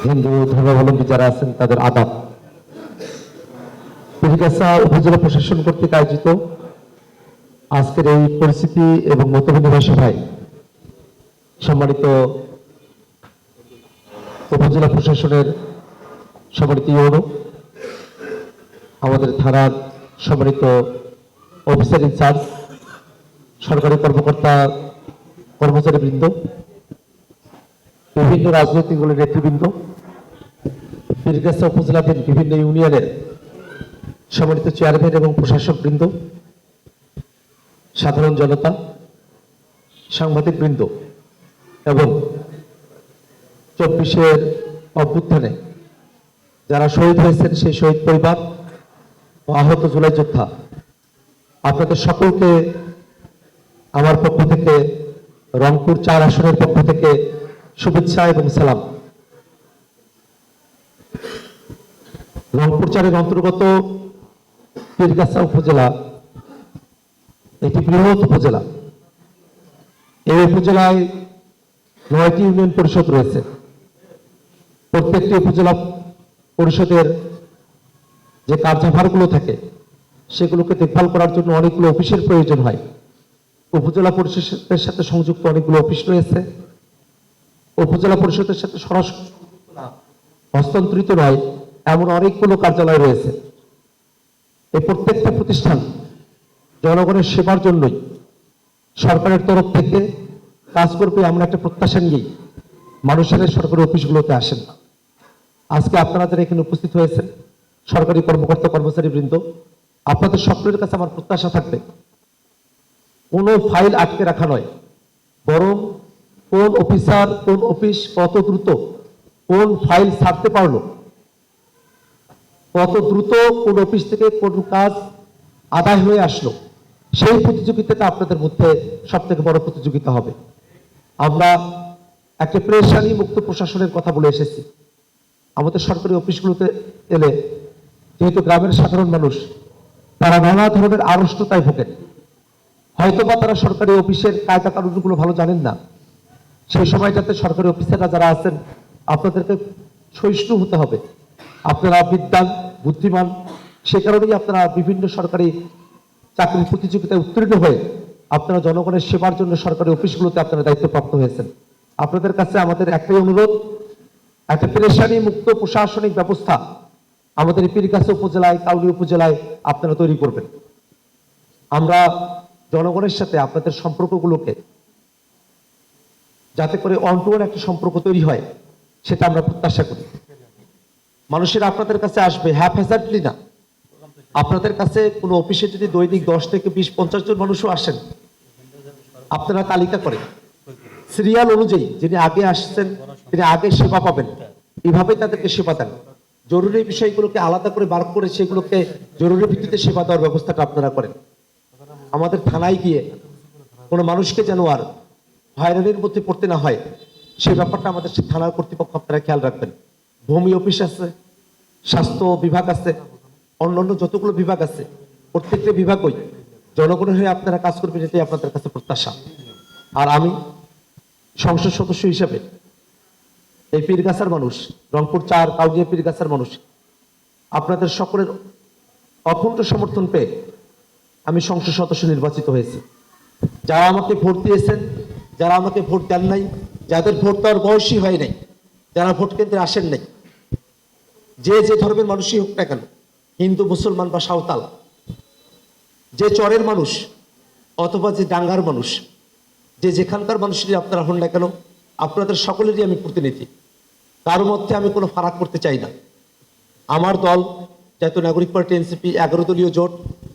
হিন্দু ধর্মাবলম্বী যারা আছেন তাদের আদাব। পীরগাছা উপজেলা প্রশাসন কর্তৃক আয়োজিত আজকের এই পরিস্থিতি এবং মতবিনিময় সভায় সম্মানিত উপজেলা প্রশাসনের সম্মানিত ইউনো, আমাদের থানার সম্মানিত অফিসার ইনচার্জ, সরকারি কর্মকর্তা কর্মচারীবৃন্দ, বিভিন্ন রাজনৈতিক দলের নেতৃবৃন্দ, পীরগাছা উপজেলাধীন বিভিন্ন ইউনিয়নের সম্মানিত চেয়ারম্যান এবং প্রশাসকবৃন্দ, সাধারণ জনতা, সাংবাদিকবৃন্দ এবং 24-এর অভ্যুত্থানে যারা শহীদ হয়েছেন সেই শহীদ পরিবার ও আহত জুলাই যোদ্ধা, আপনাদের সকলকে আমার পক্ষ থেকে, রংপুর 4 আসনের পক্ষ থেকে শুভেচ্ছা এবং সালাম। রংপুর 4-এর অন্তর্গত পীরগাছা উপজেলা একটি বৃহৎ উপজেলা। এই উপজেলায় 9টি ইউনিয়ন পরিষদ রয়েছে। প্রত্যেকটি উপজেলা পরিষদের যে কার্যভারগুলো থাকে সেগুলোকে দেখভাল করার জন্য অনেকগুলো অফিসের প্রয়োজন হয়। উপজেলা পরিষদের সাথে সংযুক্ত অনেকগুলো অফিস রয়েছে। উপজেলা পরিষদের সাথে সরাসরি হস্তান্তরিত নয় এমন অনেকগুলো কার্যালয় রয়েছে। এই প্রত্যেকটা প্রতিষ্ঠান জনগণের সেবার জন্যই সরকারের তরফ থেকে কাজ করবে এমন একটা প্রত্যাশা নিয়েই মানুষের সরকারি অফিসগুলোতে আসেন। আজকে আপনারা যারা এখানে উপস্থিত হয়েছেন, সরকারি কর্মকর্তা কর্মচারীবৃন্দ, আপনাদের সকলের কাছে আমার প্রত্যাশা থাকবে কোনো ফাইল আটকে রাখা নয়, বরং কোন অফিসার কোন অফিস কত দ্রুত কোন ফাইল ছাড়তে পারলো, কত দ্রুত কোন অফিস থেকে কোন কাজ আদায় হয়ে আসলো, সেই প্রতিযোগিতাটা আপনাদের মধ্যে সব থেকে বড় প্রতিযোগিতা হবে। আমরা একটা পেরেশানি মুক্ত প্রশাসনের কথা বলে এসেছি। আমাদের সরকারি অফিসগুলোতে এলে যেহেতু গ্রামের সাধারণ মানুষ তারা নানা ধরনের আড়ষ্টতায় ভোগেন, হয়তোবা তারা সরকারি অফিসের কায়দা কানুনগুলো ভালো জানেন না। সেই সময়টাতে সরকারি অফিসাররা যারা আছেন আপনাদেরকে সহিষ্ণু হতে হবে। আপনারা বিদ্বান বুদ্ধিমান, সে কারণেই আপনারা বিভিন্ন সরকারি চাকরির প্রতিযোগিতায় উত্তীর্ণ হয়ে আপনারা জনগণের সেবার জন্য সরকারি অফিসগুলোতে আপনারা দায়িত্বপ্রাপ্ত হয়েছেন। আপনাদের কাছে আমাদের একটাই অনুরোধ, একটা পেরেশানি মুক্ত প্রশাসনিক ব্যবস্থা আমাদের পীরগাছা উপজেলায়, কাউনিয়া উপজেলায় আপনারা তৈরি করবেন। আমরা জনগণের সাথে আপনাদের সম্পর্কগুলোকে যাতে করে ওয়ান টু ওয়ান একটা সম্পর্ক তৈরি হয় সেটা আমরা প্রত্যাশা করি। মানুষের আপনাদের কাছে আসবে হ্যাপহ্যাজার্ডলি না। আপনাদের কাছে কোনো অফিসে যদি দৈনিক 10 থেকে 20-50 জন মানুষও আসেন, আপনারা তালিকা করেন সিরিয়াল অনুযায়ী, যিনি আগে আসছেন তিনি আগে সেবা পাবেন, এইভাবেই তাদেরকে সেবা দেন। জরুরি বিষয়গুলোকে আলাদা করে বার করে সেগুলোকে জরুরি ভিত্তিতে সেবা দেওয়ার ব্যবস্থাটা আপনারা করেন। আমাদের থানায় গিয়ে কোনো মানুষকে যেন আর হয়রানির মধ্যে পড়তে না হয় সেই ব্যাপারটা আমাদের থানার কর্তৃপক্ষ আপনারা খেয়াল রাখবেন। ভূমি অফিস আছে, স্বাস্থ্য বিভাগ আছে, অন্যান্য যতগুলো বিভাগ আছে প্রত্যেকটা বিভাগই জনগণের হয়ে আপনারা কাজ করবেন, এটাই আপনাদের কাছে প্রত্যাশা। আর আমি সংসদ সদস্য হিসেবে এই পীরগাছার মানুষ, রংপুর 4 কাউনিয়া পীরগাছার মানুষ, আপনাদের সকলের অকুণ্ঠ সমর্থন পেয়ে আমি সংসদ সদস্য নির্বাচিত হয়েছি। যারা আমাকে ভোট দিয়েছেন, যারা আমাকে ভোট দেন নাই, যাদের ভোট দেওয়ার বয়সই হয় নাই, যারা ভোট কেন্দ্রে আসেন নাই, যে যে ধর্মের মানুষই হোক না কেন, হিন্দু মুসলমান বা সাঁওতাল, যে চরের মানুষ অথবা যে ডাঙ্গার মানুষ, যে যেখানকার মানুষেরই আপনারা হন না কেন, আপনাদের সকলেরই আমি প্রতিনিধি। তার মধ্যে আমি কোনো ফারাক করতে চাই না। আমার দল জাতীয় নাগরিক পার্টি এনসিপি 11 দলীয় জোট,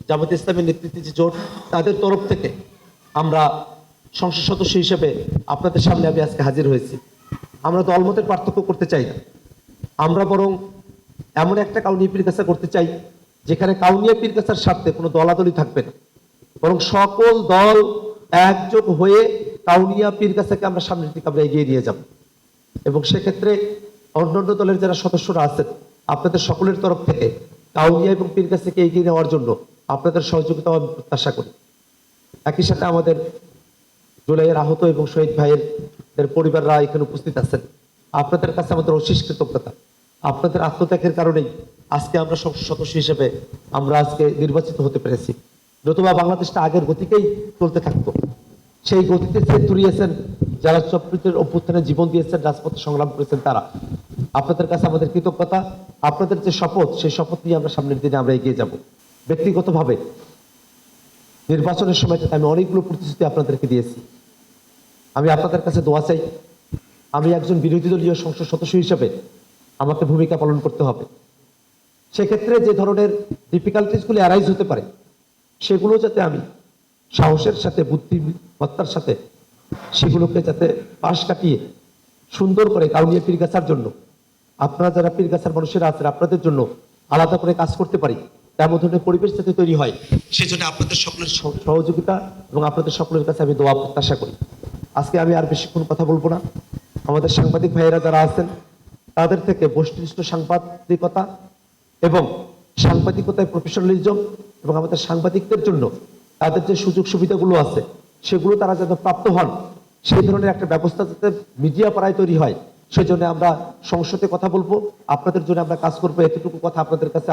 জামায়াতে ইসলামের নেতৃত্বে যে জোট, তাদের তরফ থেকে আমরা সংসদ সদস্য হিসেবে আপনাদের সামনে আমি আজকে হাজির হয়েছি। আমরা দলমতের পার্থক্য করতে চাই না, আমরা বরং এমন একটা কাউনিয়া পীরগাছা করতে চাই যেখানে কাউনিয়া পীরগাছার স্বার্থে কোনো দলাদলি থাকবে না, বরং সকল দল একযোগ হয়ে কাউনিয়া পীরগাছাকে আমরা সামনের দিকে আমরা এগিয়ে নিয়ে যাব। এবং সেক্ষেত্রে অন্যান্য দলের যারা সদস্যরা আছেন আপনাদের সকলের তরফ থেকে কাউনিয়া এবং পীরগাছাকে এগিয়ে নেওয়ার জন্য আপনাদের সহযোগিতা আমি প্রত্যাশা করি। একই সাথে আমাদের জুলাইয়ের আহত এবং শহীদ ভাইয়ের পরিবাররা এখানে উপস্থিত আছেন, আপনাদের কাছে আমাদের অশেষ কৃতজ্ঞতা। আপনাদের আত্মত্যাগের কারণেই আজকে আমরা সংসদ সদস্য হিসেবে আমরা আজকে নির্বাচিত হতে পেরেছি। নতুবা বাংলাদেশটা আগের গতিকেই চলতে থাকতো। সেই গতিতে সেট ধরিয়েছেন যারা চক্রীদের অভ্যুত্থানে জীবন দিয়েছেন, রাজপথে সংগ্রাম করেছেন তারা। আপনাদের কাছে আমাদের কৃতজ্ঞতা। আপনাদের যে শপথ, সেই শপথ নিয়ে আমরা সামনের দিনে আমরা এগিয়ে যাব। ব্যক্তিগতভাবে নির্বাচনের সময়টাতে আমি অনেকগুলো প্রতিশ্রুতি আপনাদেরকে দিয়েছি। আমি আপনাদের কাছে দোয়া চাই। আমি একজন বিরোধী দলীয় সংসদ সদস্য হিসেবে আমাকে ভূমিকা পালন করতে হবে। সেক্ষেত্রে যে ধরনের ডিফিকাল্টিসগুলি অ্যারাইজ হতে পারে সেগুলো যাতে আমি সাহসের সাথে, বুদ্ধিমত্তার সাথে সেগুলোকে যাতে পাশ কাটিয়ে সুন্দর করে কাউনিয়া পীরগাছার জন্য, আপনারা যারা পীরগাছার মানুষেরা আছেন আপনাদের জন্য আলাদা করে কাজ করতে পারি, তেমন ধরনের পরিবেশ যাতে তৈরি হয় সেজন্য আপনাদের সকলের সহযোগিতা এবং আপনাদের সকলের কাছে আমি দোয়া প্রত্যাশা করি। আজকে আমি আর বেশিক্ষণ কথা বলবো না। আমাদের সাংবাদিক ভাইয়েরা যারা আছেন তাদের থেকে বস্তুনিষ্ঠ সাংবাদিকতা এবং সাংবাদিকতায় প্রফেশনালিজম এবং আমাদের সাংবাদিকদের জন্য তাদের যে সুযোগ সুবিধাগুলো আছে সেগুলো তারা যাতে প্রাপ্ত হন, সেই ধরনের একটা ব্যবস্থা যাতে মিডিয়া পাড়ায় তৈরি হয়, সেই জন্য আমরা সংসদে কথা বলবো, আপনাদের জন্য আমরা কাজ করবো। এতটুকু কথা আপনাদের কাছে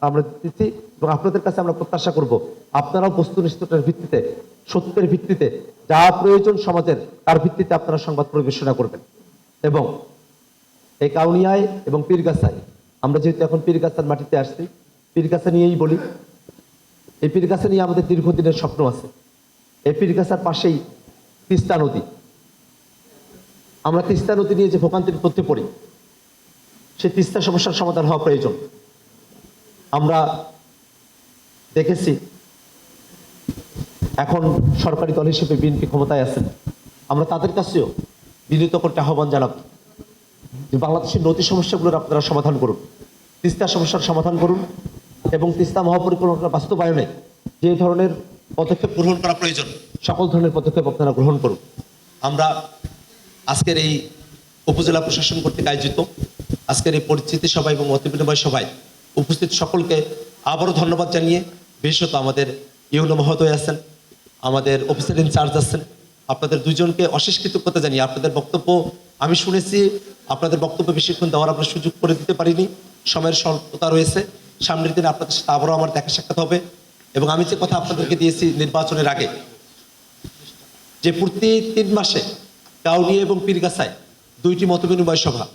আমরা দিচ্ছি এবং আপনাদের কাছে আমরা প্রত্যাশা করব আপনারাও বস্তুনিষ্ঠতার ভিত্তিতে, সত্যের ভিত্তিতে, যা প্রয়োজন সমাজের তার ভিত্তিতে আপনারা সংবাদ পরিবেশনা করবেন। এবং এই কাউনিয়ায় এবং পীরগাছায় আমরা যেহেতু এখন পীরগাছার মাটিতে আসছি, পীরগাছা নিয়েই বলি। এই পীরগাছা নিয়ে আমাদের দীর্ঘদিনের স্বপ্ন আছে। এই পীরগাছার পাশেই তিস্তা নদী। আমরা তিস্তা নদী নিয়ে যে ভোগান্তির মধ্যে পড়ি, সেই তিস্তা সমস্যার সমাধান হওয়া প্রয়োজন। আমরা দেখেছি এখন সরকারি দল হিসেবে বিএনপি ক্ষমতায় আছেন। আমরা তাদের কাছেও বিনীত করতে আহ্বান জানাব যে বাংলাদেশের নদী সমস্যাগুলোর আপনারা সমাধান করুন, তিস্তা সমস্যার সমাধান করুন এবং তিস্তা মহাপরিকল্পনা বাস্তবায়নে যে ধরনের পদক্ষেপ গ্রহণ করা প্রয়োজন সকল ধরনের পদক্ষেপ আপনারা গ্রহণ করুন। আমরা আজকের এই উপজেলা প্রশাসন কর্তৃক আয়োজিত আজকের এই পরিচিতি সভা এবং মত বিনিময় সভায় উপস্থিত সকলকে আবারও ধন্যবাদ জানিয়ে, বিশেষত আমাদের ইউনো মহোদয় আছেন, আমাদের অফিসার ইনচার্জ আছেন, আপনাদের দুজনকে অশেষ কৃতজ্ঞতা জানিয়ে আপনাদের বক্তব্য আমি শুনেছি, আপনাদের বক্তব্য বেশিক্ষণ দেওয়ার আমরা সুযোগ করে দিতে পারিনি, সময়ের স্বল্পতা রয়েছে। সামনের দিনে আপনাদের সাথে আবারও আমার দেখা সাক্ষাৎ হবে। এবং আমি যে কথা আপনাদেরকে দিয়েছি নির্বাচনের আগে, যে প্রতি 3 মাসে কাউনিয়া এবং পীরগাছায় 2টি মতবিনিময় সভা,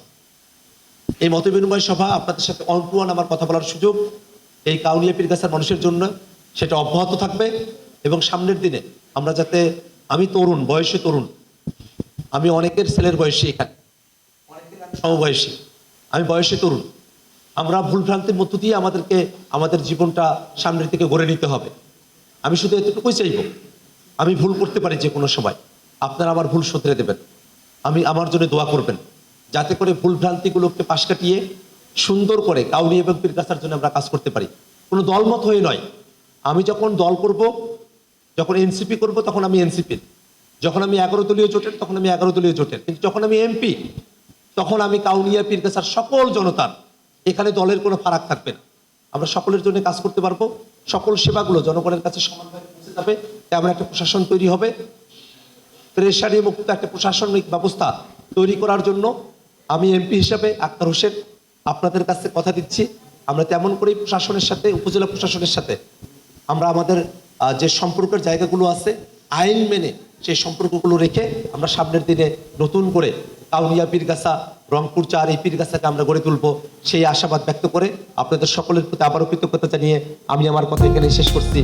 এই মতবিনিময় সভা আপনাদের সাথে অন টু অন আমার কথা বলার সুযোগ এই কাউনিয়া পীরগাছার মানুষের জন্য সেটা অব্যাহত থাকবে। এবং সামনের দিনে আমরা যাতে, আমি তরুণ, বয়সে তরুণ, আমি অনেকের ছেলের বয়সী, এখানে অনেকের সমবয়সী, আমি বয়সে তরুণ। আমরা ভুলভ্রান্তির মধ্য দিয়ে আমাদেরকে আমাদের জীবনটা সামনের দিকে গড়ে নিতে হবে। আমি শুধু এতটুকুই চাইব, আমি ভুল করতে পারি যে কোনো সময়, আপনারা আমার ভুল শুধরে দেবেন, আমার জন্য দোয়া করবেন, যাতে করে ভুলভ্রান্তিগুলোকে পাশ কাটিয়ে সুন্দর করে কাউনিয়া এবং পীরগাছার জন্য আমরা কাজ করতে পারি। কোনো দলমত হয়ে নয়। আমি যখন দল করব, যখন এনসিপি করব তখন আমি এনসিপির, যখন আমি 11 দলীয় জোটের তখন আমি 11 দলীয় জোটের, কিন্তু যখন আমি এমপি তখন আমি কাউনিয়া পীরগাছার সকল জনতার, এখানে দলের কোনো ফারাক থাকবে না। আমরা সকলের জন্য কাজ করতে পারবো, সকল সেবাগুলো জনগণের কাছে সমানভাবে পৌঁছে যাবে, তেমন একটা প্রশাসন তৈরি হবে। প্রেসারি মুক্ত একটা প্রশাসনিক ব্যবস্থা তৈরি করার জন্য আমি এমপি হিসাবে আক্তার হোসেন আপনাদের কাছে কথা দিচ্ছি, আমরা তেমন করেই প্রশাসনের সাথে, উপজেলা প্রশাসনের সাথে আমরা আমাদের যে সম্পর্কের জায়গাগুলো আছে আইন মেনে সেই সম্পর্কগুলো রেখে আমরা সামনের দিনে নতুন করে কাউনিয়া পীরগাছা, রংপুর 4 এই পীরগাছাকে আমরা গড়ে তুলব, সেই আশাবাদ ব্যক্ত করে আপনাদের সকলের প্রতি আবারও কৃতজ্ঞতা জানিয়ে আমি আমার কথা এখানে শেষ করছি।